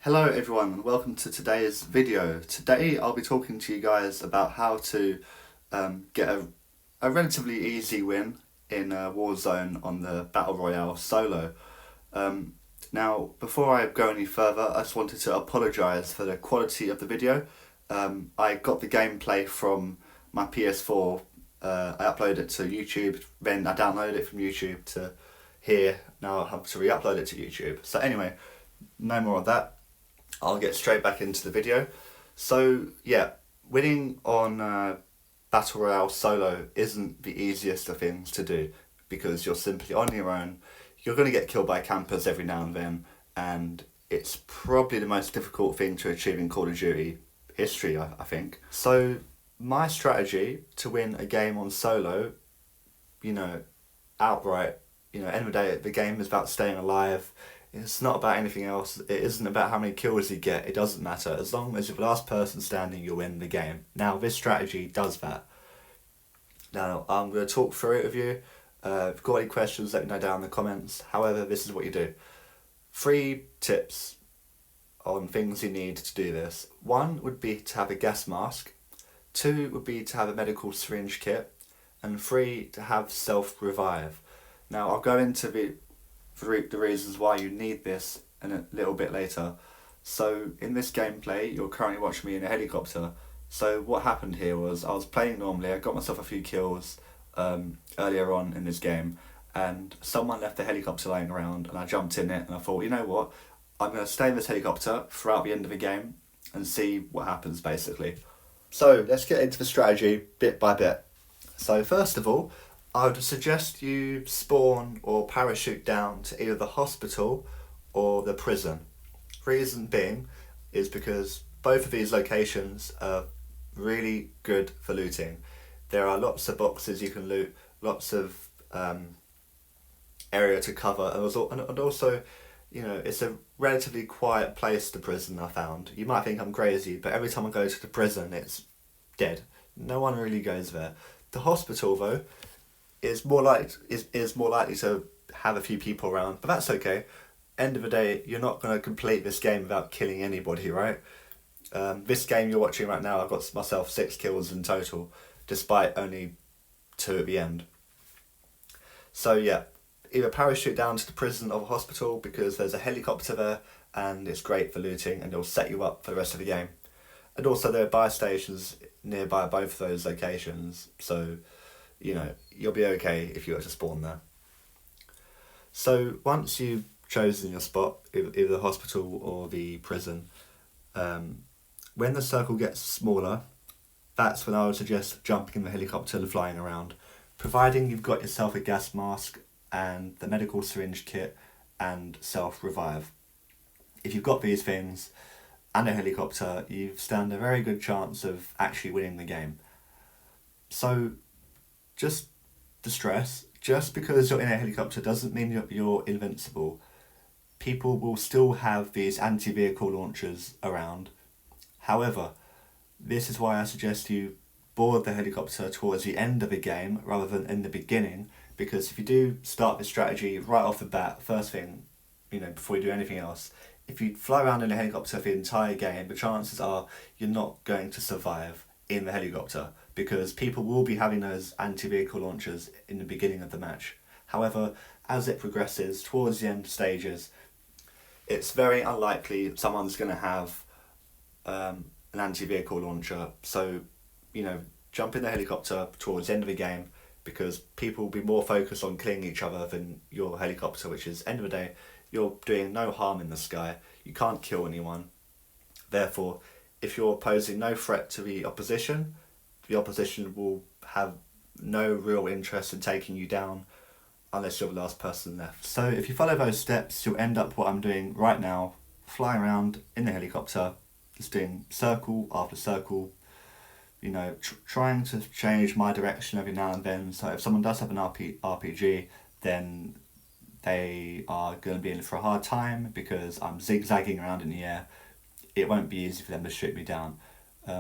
Hello everyone and welcome to today's video. Today I'll be talking to you guys about how to get a relatively easy win in Warzone on the Battle Royale solo. Now before I go any further, I just wanted to apologise for the quality of the video. I got the gameplay from my PS4, I uploaded it to YouTube, then I downloaded it from YouTube to here, now I have to re-upload it to YouTube. So anyway, no more of that. I'll get straight back into the video. So yeah, winning on Battle Royale solo isn't the easiest of things to do because you're simply on your own. You're going to get killed by campers every now and it's probably the most difficult thing to achieve in Call of Duty history, I think. So my strategy to win a game on solo, outright, end of the day, the game is about staying alive. It's not about anything else. It isn't about how many kills you get. It doesn't matter. As long as you're the last person standing, you'll win the game. Now, this strategy does that. Now, I'm going to talk through it with you. If you've got any questions, let me know down in the comments. However, this is what you do. 3 tips on things you need to do this. 1 would be to have a gas mask. 2 would be to have a medical syringe kit. And 3, to have self-revive. Now, I'll go into the reasons why you need this in a little bit later. So in this gameplay, you're currently watching me in a helicopter. So what happened here was I was playing normally, I got myself a few kills earlier on in this game, and someone left the helicopter lying around and I jumped in it and I thought, you know what, I'm going to stay in this helicopter throughout the end of the game and see what happens basically. So let's get into the strategy bit by bit. So first of all, I would suggest you spawn or parachute down to either the hospital or the prison. Reason being is because both of these locations are really good for looting. There are lots of boxes you can loot, lots of area to cover, and also, it's a relatively quiet place, the prison, I found. You might think I'm crazy, but every time I go to the prison, it's dead. No one really goes there. The hospital, though, is more likely to have a few people around, but that's okay. End of the day, you're not going to complete this game without killing anybody, right? This game you're watching right now, I've got myself 6 kills in total, despite only 2 at the end. So yeah, either parachute down to the prison or the hospital because there's a helicopter there and it's great for looting and it'll set you up for the rest of the game. And also there are buy stations nearby both of those locations, so you'll be okay if you were to spawn there. So once you've chosen your spot, either the hospital or the prison, when the circle gets smaller, that's when I would suggest jumping in the helicopter and flying around, providing you've got yourself a gas mask and the medical syringe kit and self-revive. If you've got these things and a helicopter, you stand a very good chance of actually winning the game. So just to stress, just because you're in a helicopter doesn't mean you're invincible. People will still have these anti-vehicle launchers around. However, this is why I suggest you board the helicopter towards the end of the game rather than in the beginning, because if you do start the strategy right off the bat, first thing, before you do anything else, if you fly around in a helicopter for the entire game, the chances are you're not going to survive in the helicopter because people will be having those anti-vehicle launchers in the beginning of the match. However, as it progresses towards the end stages, it's very unlikely someone's going to have an anti-vehicle launcher. So, jump in the helicopter towards the end of the game because people will be more focused on killing each other than your helicopter, which is, end of the day, you're doing no harm in the sky. You can't kill anyone. Therefore, if you're posing no threat to the opposition will have no real interest in taking you down unless you're the last person left. So if you follow those steps, you'll end up what I'm doing right now, flying around in the helicopter, just doing circle after circle, trying to change my direction every now and then. So if someone does have an RPG, then they are going to be in for a hard time because I'm zigzagging around in the air. It won't be easy for them to shoot me down.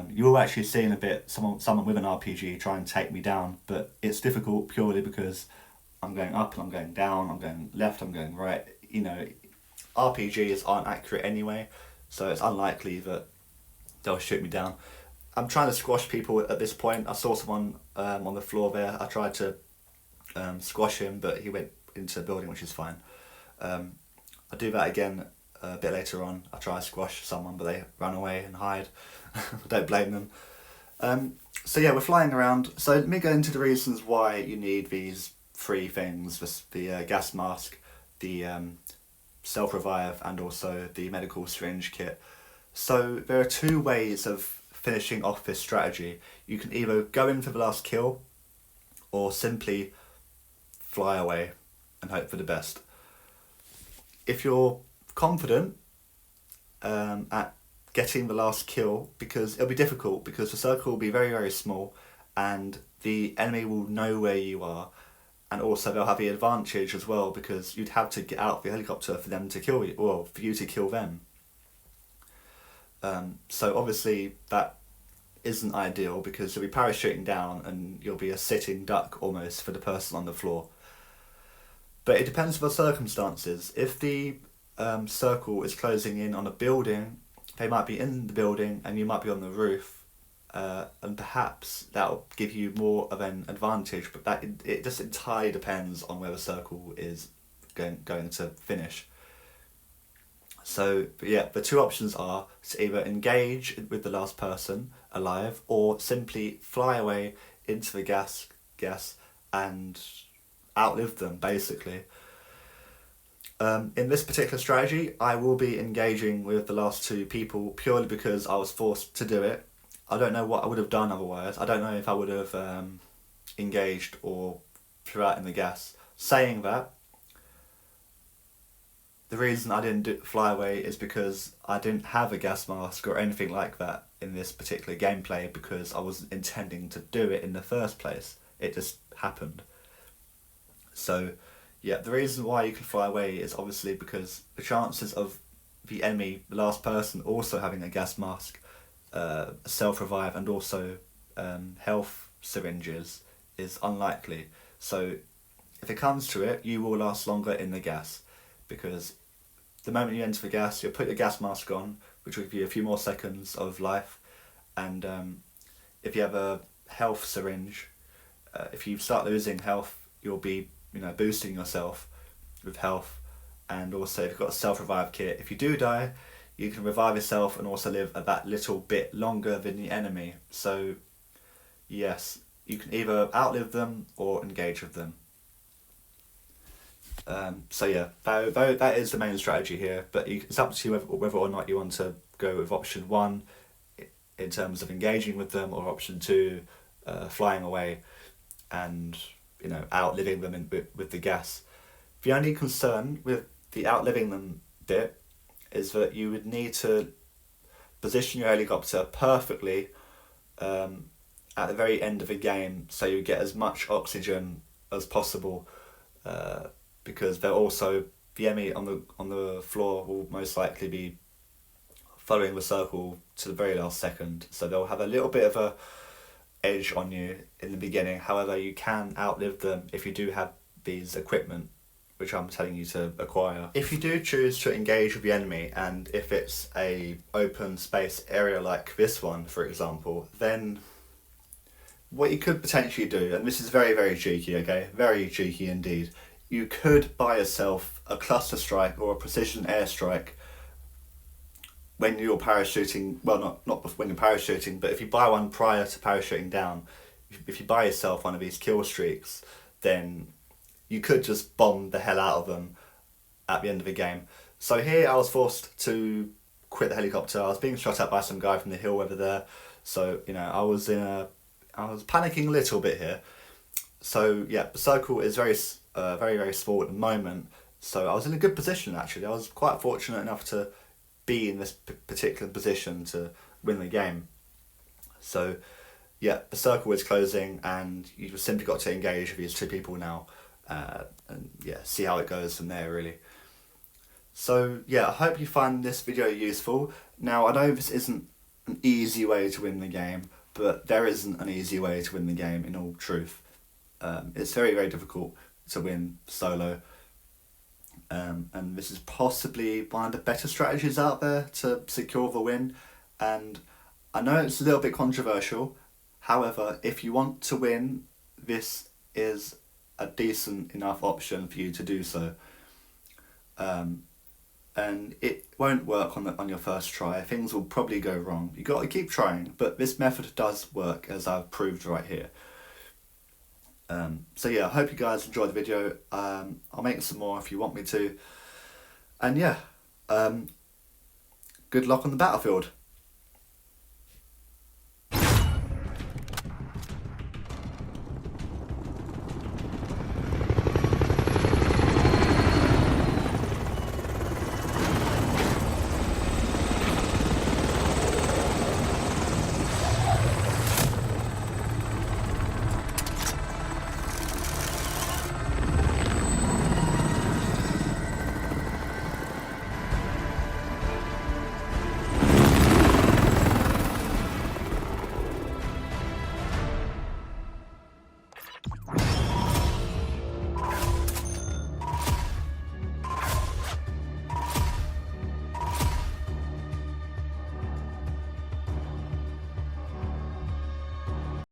You will actually see in a bit someone with an RPG try and take me down, but it's difficult purely because I'm going up and I'm going down, I'm going left, I'm going right. RPGs aren't accurate anyway, so it's unlikely that they'll shoot me down. I'm trying to squash people at this point. I saw someone on the floor there. I tried to squash him, but he went into the building, which is fine. I'll do that again a bit later on. I try to squash someone, but they run away and hide. Don't blame them. So yeah, we're flying around. So let me go into the reasons why you need these three things: the gas mask, the self-revive, and also the medical syringe kit. So there are two ways of finishing off this strategy. You can either go in for the last kill, or simply fly away and hope for the best. If you're confident at getting the last kill, because it'll be difficult because the circle will be very, very small and the enemy will know where you are, and also they'll have the advantage as well because you'd have to get out of the helicopter for them to kill you, or for you to kill them. So obviously that isn't ideal because you'll be parachuting down and you'll be a sitting duck almost for the person on the floor. But it depends on the circumstances. If the circle is closing in on a building, they might be in the building and you might be on the roof, and perhaps that'll give you more of an advantage, but it just entirely depends on where the circle is going to finish. So yeah, the two options are to either engage with the last person alive or simply fly away into the gas and outlive them, basically. In this particular strategy, I will be engaging with the last two people purely because I was forced to do it. I don't know what I would have done otherwise. I don't know if I would have engaged or threw out in the gas. Saying that, the reason I didn't fly away is because I didn't have a gas mask or anything like that in this particular gameplay because I wasn't intending to do it in the first place. It just happened. So yeah, the reason why you can fly away is obviously because the chances of the enemy, the last person, also having a gas mask, self-revive, and also health syringes is unlikely. So if it comes to it, you will last longer in the gas because the moment you enter the gas, you'll put your gas mask on, which will give you a few more seconds of life. And if you have a health syringe, if you start losing health, you'll be boosting yourself with health. And also if you've got a self-revive kit, if you do die, you can revive yourself and also live that little bit longer than the enemy. So yes, you can either outlive them or engage with them. So yeah, that is the main strategy here, but it's up to you whether or not you want to go with option 1 in terms of engaging with them, or option 2, flying away and outliving them with the gas. The only concern with the outliving them bit is that you would need to position your helicopter perfectly at the very end of the game so you get as much oxygen as possible, because they're also, the enemy on the floor will most likely be following the circle to the very last second, so they'll have a little bit of a edge on you in the beginning. However, you can outlive them if you do have these equipment which I'm telling you to acquire. If you do choose to engage with the enemy, and if it's a open space area like this one, for example, then what you could potentially do, and this is very, very cheeky, okay, very cheeky indeed, you could buy yourself a cluster strike or a precision airstrike when you're parachuting, well, not when you're parachuting, but if you buy one prior to parachuting down, if you buy yourself one of these kill streaks, then you could just bomb the hell out of them at the end of the game. So here I was forced to quit the helicopter. I was being shot at by some guy from the hill over there, so I was panicking a little bit here. So yeah, the circle is very, very small at the moment, so I was in a good position actually. I was quite fortunate enough to be in this particular position to win the game. So yeah, the circle is closing and you've simply got to engage with these two people now, and yeah, see how it goes from there really. So yeah, I hope you find this video useful. Now I know this isn't an easy way to win the game, but there isn't an easy way to win the game in all truth. It's very, very difficult to win solo. and this is possibly one of the better strategies out there to secure the win. And I know it's a little bit controversial, however, if you want to win, this is a decent enough option for you to do so. And it won't work on your first try. Things will probably go wrong. You got to keep trying, but this method does work, as I've proved right here. So yeah, I hope you guys enjoyed the video. I'll make some more if you want me to. And yeah, good luck on the battlefield.